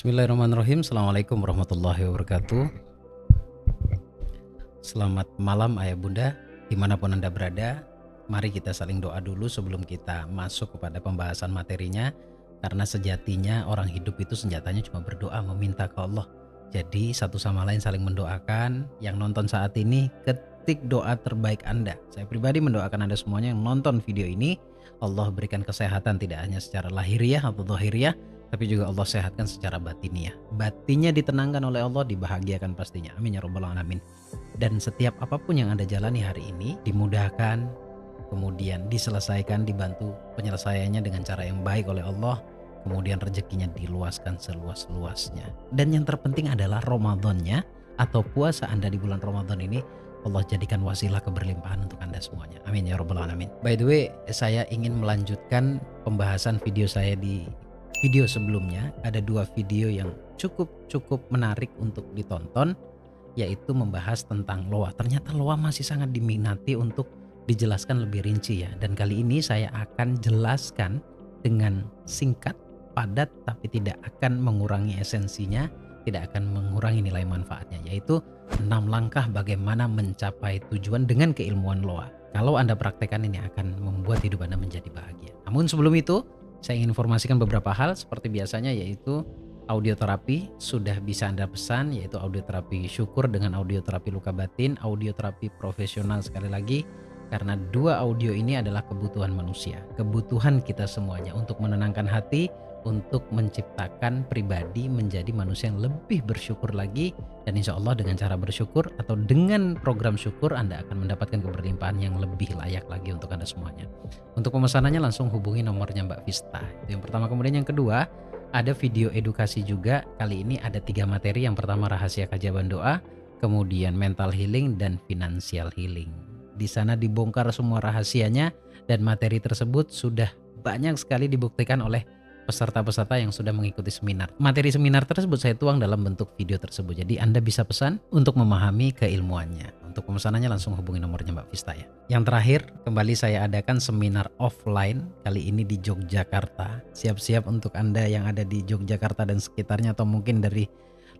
Bismillahirrahmanirrahim. Assalamualaikum warahmatullahi wabarakatuh. Selamat malam ayah bunda, dimanapun anda berada. Mari kita saling doa dulu sebelum kita masuk kepada pembahasan materinya. Karena sejatinya orang hidup itu senjatanya cuma berdoa, meminta ke Allah. Jadi satu sama lain saling mendoakan. Yang nonton saat ini ketik doa terbaik anda. Saya pribadi mendoakan anda semuanya yang nonton video ini, Allah berikan kesehatan tidak hanya secara lahiriah atau zahiriah, tapi juga Allah sehatkan secara batiniah. Batinnya ditenangkan oleh Allah, dibahagiakan pastinya. Amin ya rabbal alamin. Dan setiap apapun yang anda jalani hari ini dimudahkan, kemudian diselesaikan, dibantu penyelesaiannya dengan cara yang baik oleh Allah, kemudian rezekinya diluaskan seluas-luasnya. Dan yang terpenting adalah Ramadannya atau puasa anda di bulan Ramadan ini Allah jadikan wasilah keberlimpahan untuk anda semuanya. Amin ya rabbal alamin. By the way, saya ingin melanjutkan pembahasan video saya di video sebelumnya. Ada dua video yang cukup menarik untuk ditonton, yaitu membahas tentang loa. Ternyata loa masih sangat diminati untuk dijelaskan lebih rinci ya. Dan kali ini saya akan jelaskan dengan singkat, padat, tapi tidak akan mengurangi esensinya, tidak akan mengurangi nilai manfaatnya, yaitu 6 langkah bagaimana mencapai tujuan dengan keilmuan loa. Kalau anda praktekkan ini akan membuat hidup anda menjadi bahagia. Namun sebelum itu, saya ingin informasikan beberapa hal seperti biasanya, yaitu audioterapi sudah bisa anda pesan, yaitu audioterapi syukur dengan audioterapi luka batin, audioterapi profesional sekali lagi, karena dua audio ini adalah kebutuhan manusia, kebutuhan kita semuanya untuk menenangkan hati, untuk menciptakan pribadi menjadi manusia yang lebih bersyukur lagi. Dan insya Allah dengan cara bersyukur atau dengan program syukur anda akan mendapatkan keberlimpahan yang lebih layak lagi untuk anda semuanya. Untuk pemesanannya langsung hubungi nomornya Mbak Vista. Itu yang pertama. Kemudian yang kedua, ada video edukasi juga. Kali ini ada 3 materi. Yang pertama rahasia kajaban doa, kemudian mental healing, dan financial healing. Di sana dibongkar semua rahasianya, dan materi tersebut sudah banyak sekali dibuktikan oleh peserta-peserta yang sudah mengikuti seminar. Materi seminar tersebut saya tuang dalam bentuk video tersebut. Jadi Anda bisa pesan untuk memahami keilmuannya. Untuk pemesanannya langsung hubungi nomornya Mbak Vista ya. Yang terakhir, kembali saya adakan seminar offline kali ini di Yogyakarta. Siap-siap untuk Anda yang ada di Yogyakarta dan sekitarnya, atau mungkin dari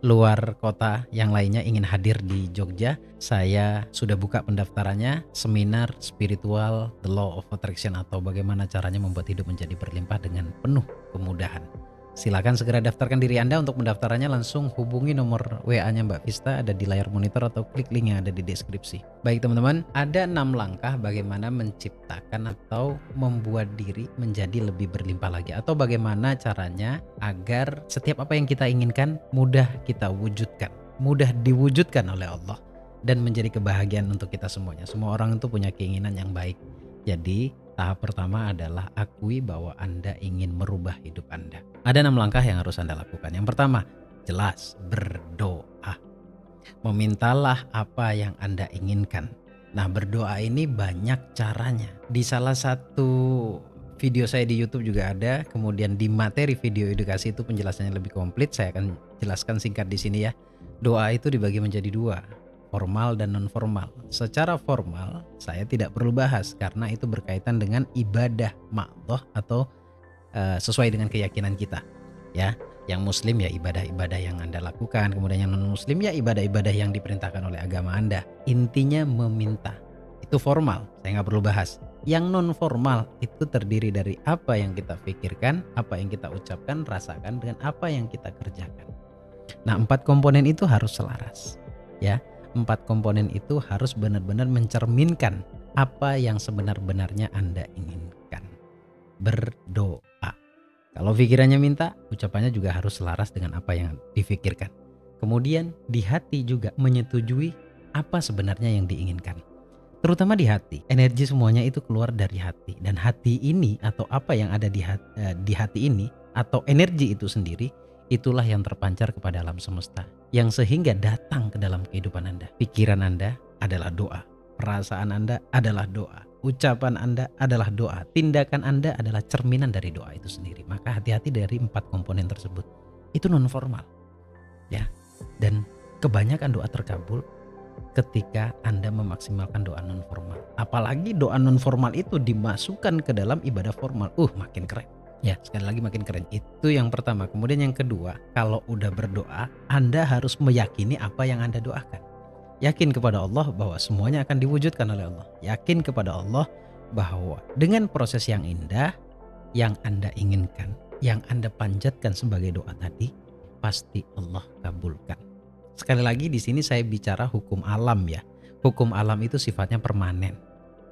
luar kota yang lainnya ingin hadir di Jogja, saya sudah buka pendaftarannya. Seminar spiritual The Law of Attraction, atau bagaimana caranya membuat hidup menjadi berlimpah dengan penuh kemudahan. Silakan segera daftarkan diri Anda. Untuk pendaftarannya langsung hubungi nomor WA-nya Mbak Vista, ada di layar monitor, atau klik link yang ada di deskripsi. Baik teman-teman, ada 6 langkah bagaimana menciptakan atau membuat diri menjadi lebih berlimpah lagi, atau bagaimana caranya agar setiap apa yang kita inginkan mudah kita wujudkan, mudah diwujudkan oleh Allah, dan menjadi kebahagiaan untuk kita semuanya. Semua orang itu punya keinginan yang baik. Jadi tahap pertama adalah akui bahwa Anda ingin merubah hidup Anda. Ada 6 langkah yang harus Anda lakukan. Yang pertama, jelas berdoa. Memintalah apa yang Anda inginkan. Nah, berdoa ini banyak caranya. Di salah satu video saya di YouTube juga ada. Kemudian di materi video edukasi itu penjelasannya lebih komplit. Saya akan jelaskan singkat di sini ya. Doa itu dibagi menjadi 2. Formal dan non formal. Secara formal saya tidak perlu bahas karena itu berkaitan dengan ibadah ma'dhah atau sesuai dengan keyakinan kita ya. Yang muslim ya ibadah-ibadah yang Anda lakukan, kemudian yang non muslim ya ibadah-ibadah yang diperintahkan oleh agama Anda. Intinya meminta. Itu formal, saya nggak perlu bahas. Yang non formal itu terdiri dari apa yang kita pikirkan, apa yang kita ucapkan, rasakan, dengan apa yang kita kerjakan. Nah, 4 komponen itu harus selaras ya. 4 komponen itu harus benar-benar mencerminkan apa yang sebenar-benarnya Anda inginkan. Berdoa. Kalau pikirannya minta, ucapannya juga harus selaras dengan apa yang difikirkan. Kemudian di hati juga menyetujui apa sebenarnya yang diinginkan. Terutama di hati. Energi semuanya itu keluar dari hati. Dan hati ini atau apa yang ada di hati ini atau energi itu sendiri, itulah yang terpancar kepada alam semesta, yang sehingga datang ke dalam kehidupan Anda. Pikiran Anda adalah doa, perasaan Anda adalah doa, ucapan Anda adalah doa, tindakan Anda adalah cerminan dari doa itu sendiri. Maka hati-hati dari 4 komponen tersebut. Itu non formal ya. Dan kebanyakan doa terkabul ketika Anda memaksimalkan doa non formal. Apalagi doa non formal itu dimasukkan ke dalam ibadah formal. Makin keren. Ya, sekali lagi makin keren. Itu yang pertama. Kemudian yang kedua, kalau udah berdoa, Anda harus meyakini apa yang Anda doakan. Yakin kepada Allah bahwa semuanya akan diwujudkan oleh Allah. Yakin kepada Allah bahwa dengan proses yang indah, yang Anda inginkan, yang Anda panjatkan sebagai doa tadi, pasti Allah kabulkan. Sekali lagi di sini saya bicara hukum alam ya. Hukum alam itu sifatnya permanen.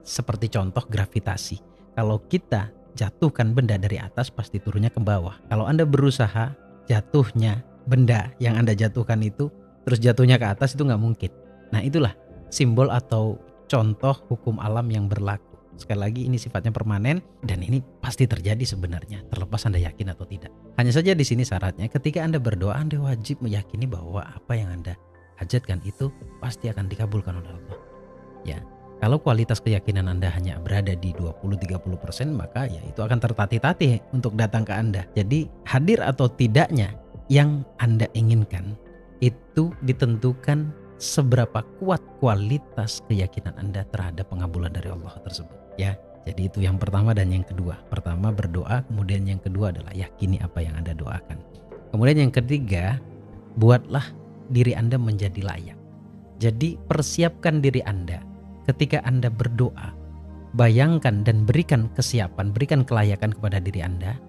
Seperti contoh gravitasi. Kalau kita jatuhkan benda dari atas pasti turunnya ke bawah. Kalau Anda berusaha jatuhnya benda yang Anda jatuhkan itu terus jatuhnya ke atas itu nggak mungkin. Nah itulah simbol atau contoh hukum alam yang berlaku. Sekali lagi ini sifatnya permanen dan ini pasti terjadi sebenarnya terlepas Anda yakin atau tidak. Hanya saja di sini syaratnya ketika Anda berdoa Anda wajib meyakini bahwa apa yang Anda hajatkan itu pasti akan dikabulkan oleh Allah. Ya. Kalau kualitas keyakinan Anda hanya berada di 20-30%, maka ya itu akan tertatih-tatih untuk datang ke Anda. Jadi hadir atau tidaknya yang Anda inginkan itu ditentukan seberapa kuat kualitas keyakinan Anda terhadap pengabulan dari Allah tersebut. Ya, jadi itu yang pertama dan yang kedua. Pertama berdoa, kemudian yang kedua adalah yakini apa yang Anda doakan. Kemudian yang ketiga, buatlah diri Anda menjadi layak. Jadi persiapkan diri Anda. Ketika Anda berdoa, bayangkan dan berikan kesiapan, berikan kelayakan kepada diri Anda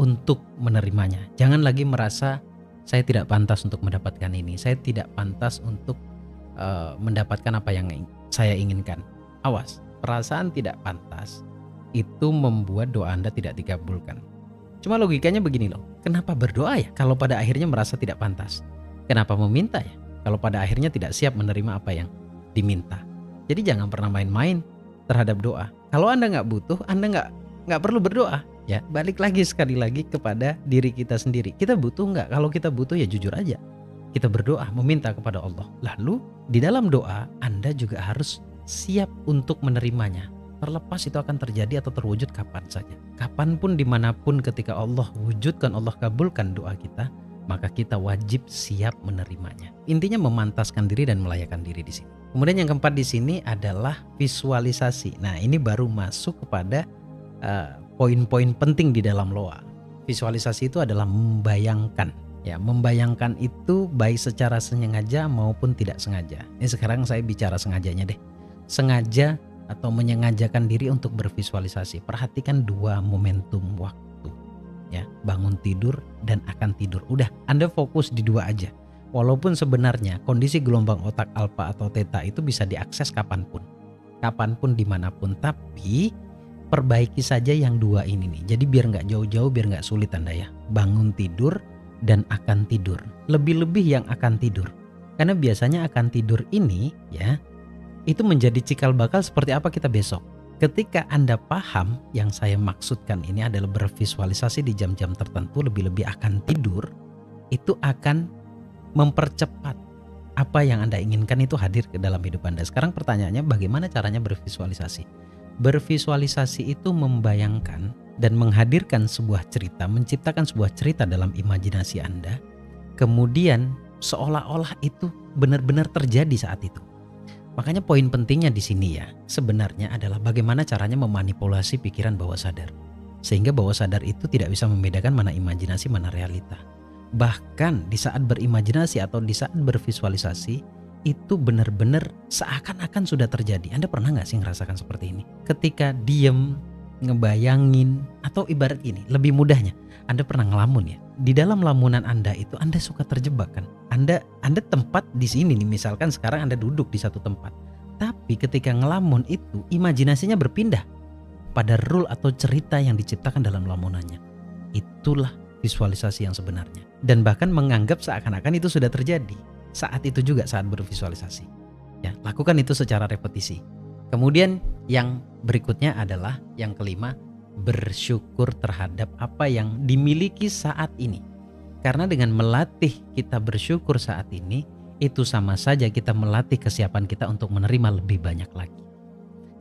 untuk menerimanya. Jangan lagi merasa saya tidak pantas untuk mendapatkan ini, saya tidak pantas untuk mendapatkan apa yang saya inginkan. Awas, perasaan tidak pantas itu membuat doa Anda tidak dikabulkan. Cuma logikanya begini loh, kenapa berdoa ya kalau pada akhirnya merasa tidak pantas? Kenapa meminta ya kalau pada akhirnya tidak siap menerima apa yang diminta? Jadi jangan pernah main-main terhadap doa. Kalau Anda nggak butuh, Anda nggak perlu berdoa. Ya, balik lagi sekali lagi kepada diri kita sendiri. Kita butuh nggak? Kalau kita butuh ya jujur aja. Kita berdoa, meminta kepada Allah. Lalu di dalam doa Anda juga harus siap untuk menerimanya. Terlepas itu akan terjadi atau terwujud kapan saja. Kapanpun dimanapun ketika Allah wujudkan, Allah kabulkan doa kita, maka kita wajib siap menerimanya. Intinya memantaskan diri dan melayakkan diri di sini. Kemudian yang keempat di sini adalah visualisasi. Nah, ini baru masuk kepada poin-poin penting di dalam loa. Visualisasi itu adalah membayangkan. Ya, membayangkan itu baik secara sengaja maupun tidak sengaja. Ini sekarang saya bicara sengajanya deh. Sengaja atau menyengajakan diri untuk bervisualisasi. Perhatikan dua momentum waktu. Ya, bangun tidur dan akan tidur. Udah, Anda fokus di dua aja. Walaupun sebenarnya kondisi gelombang otak alfa atau theta itu bisa diakses kapanpun. Kapanpun dimanapun. Tapi perbaiki saja yang dua ini nih. Jadi biar nggak jauh-jauh, biar nggak sulit Anda ya. Bangun tidur dan akan tidur. Lebih-lebih yang akan tidur. Karena biasanya akan tidur ini ya, itu menjadi cikal bakal seperti apa kita besok. Ketika Anda paham yang saya maksudkan ini adalah bervisualisasi di jam-jam tertentu, lebih-lebih akan tidur, itu akan mempercepat apa yang Anda inginkan itu hadir ke dalam hidup Anda. Sekarang pertanyaannya bagaimana caranya bervisualisasi? Bervisualisasi itu membayangkan dan menghadirkan sebuah cerita, menciptakan sebuah cerita dalam imajinasi Anda. Kemudian seolah-olah itu benar-benar terjadi saat itu. Makanya poin pentingnya di sini ya, sebenarnya adalah bagaimana caranya memanipulasi pikiran bawah sadar. Sehingga bawah sadar itu tidak bisa membedakan mana imajinasi, mana realita. Bahkan di saat berimajinasi atau di saat bervisualisasi itu benar-benar seakan-akan sudah terjadi. Anda pernah nggak sih ngerasakan seperti ini? Ketika diem, ngebayangin, atau ibarat ini lebih mudahnya, Anda pernah ngelamun ya? Di dalam lamunan Anda itu Anda suka terjebak kan? Anda tempat di sini nih, misalkan sekarang Anda duduk di satu tempat. Tapi ketika ngelamun itu imajinasinya berpindah pada rule atau cerita yang diciptakan dalam lamunannya. Itulah visualisasi yang sebenarnya. Dan bahkan menganggap seakan-akan itu sudah terjadi. Saat itu juga saat bervisualisasi. Ya, lakukan itu secara repetisi. Kemudian yang berikutnya adalah yang kelima, bersyukur terhadap apa yang dimiliki saat ini. Karena dengan melatih kita bersyukur saat ini, itu sama saja kita melatih kesiapan kita untuk menerima lebih banyak lagi.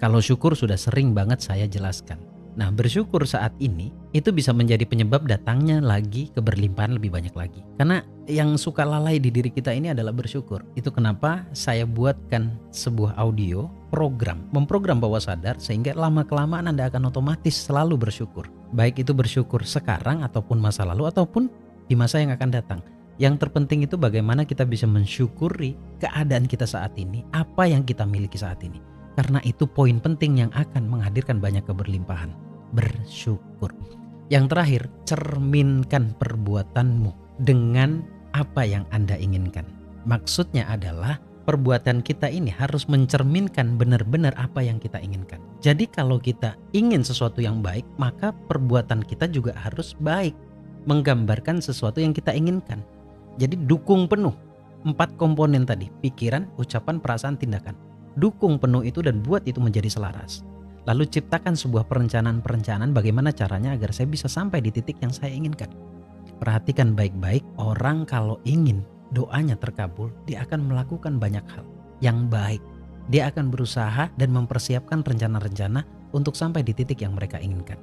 Kalau syukur sudah sering banget saya jelaskan. Nah, bersyukur saat ini itu bisa menjadi penyebab datangnya lagi keberlimpahan lebih banyak lagi. Karena yang suka lalai di diri kita ini adalah bersyukur. Itu kenapa saya buatkan sebuah audio memprogram bawah sadar sehingga lama-kelamaan Anda akan otomatis selalu bersyukur. Baik itu bersyukur sekarang ataupun masa lalu ataupun di masa yang akan datang. Yang terpenting itu bagaimana kita bisa mensyukuri keadaan kita saat ini, apa yang kita miliki saat ini. Karena itu poin penting yang akan menghadirkan banyak keberlimpahan. Bersyukur. Yang terakhir, cerminkan perbuatanmu dengan apa yang Anda inginkan. Maksudnya adalah perbuatan kita ini harus mencerminkan benar-benar apa yang kita inginkan. Jadi kalau kita ingin sesuatu yang baik, maka perbuatan kita juga harus baik, menggambarkan sesuatu yang kita inginkan. Jadi dukung penuh 4 komponen tadi, pikiran, ucapan, perasaan, tindakan. Dukung penuh itu dan buat itu menjadi selaras. Lalu ciptakan sebuah perencanaan bagaimana caranya agar saya bisa sampai di titik yang saya inginkan. Perhatikan baik-baik, orang kalau ingin doanya terkabul, dia akan melakukan banyak hal yang baik. Dia akan berusaha dan mempersiapkan rencana-rencana untuk sampai di titik yang mereka inginkan.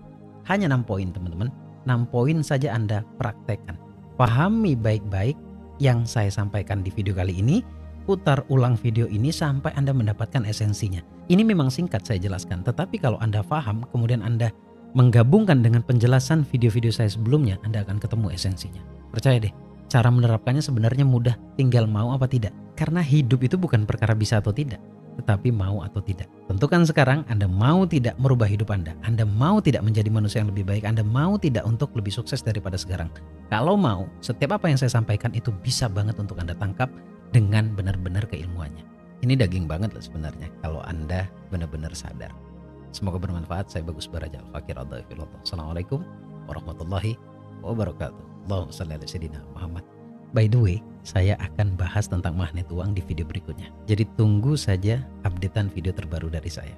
Hanya 6 poin teman-teman, 6 poin saja Anda praktekkan. Pahami baik-baik yang saya sampaikan di video kali ini. Putar ulang video ini sampai Anda mendapatkan esensinya. Ini memang singkat saya jelaskan, tetapi kalau Anda paham, kemudian Anda menggabungkan dengan penjelasan video-video saya sebelumnya, Anda akan ketemu esensinya. Percaya deh, cara menerapkannya sebenarnya mudah, tinggal mau apa tidak. Karena hidup itu bukan perkara bisa atau tidak, tetapi mau atau tidak. Tentukan sekarang Anda mau tidak merubah hidup Anda mau tidak menjadi manusia yang lebih baik, Anda mau tidak untuk lebih sukses daripada sekarang. Kalau mau, setiap apa yang saya sampaikan itu bisa banget untuk Anda tangkap dengan benar-benar keilmuannya. Ini daging banget loh sebenarnya kalau Anda benar-benar sadar. Semoga bermanfaat. Saya Bagus Baraja Al-Fakir. Assalamualaikum warahmatullahi wabarakatuh. Allahumma shalli ala sayyidina Muhammad. By the way, saya akan bahas tentang magnet uang di video berikutnya. Jadi tunggu saja updatean video terbaru dari saya.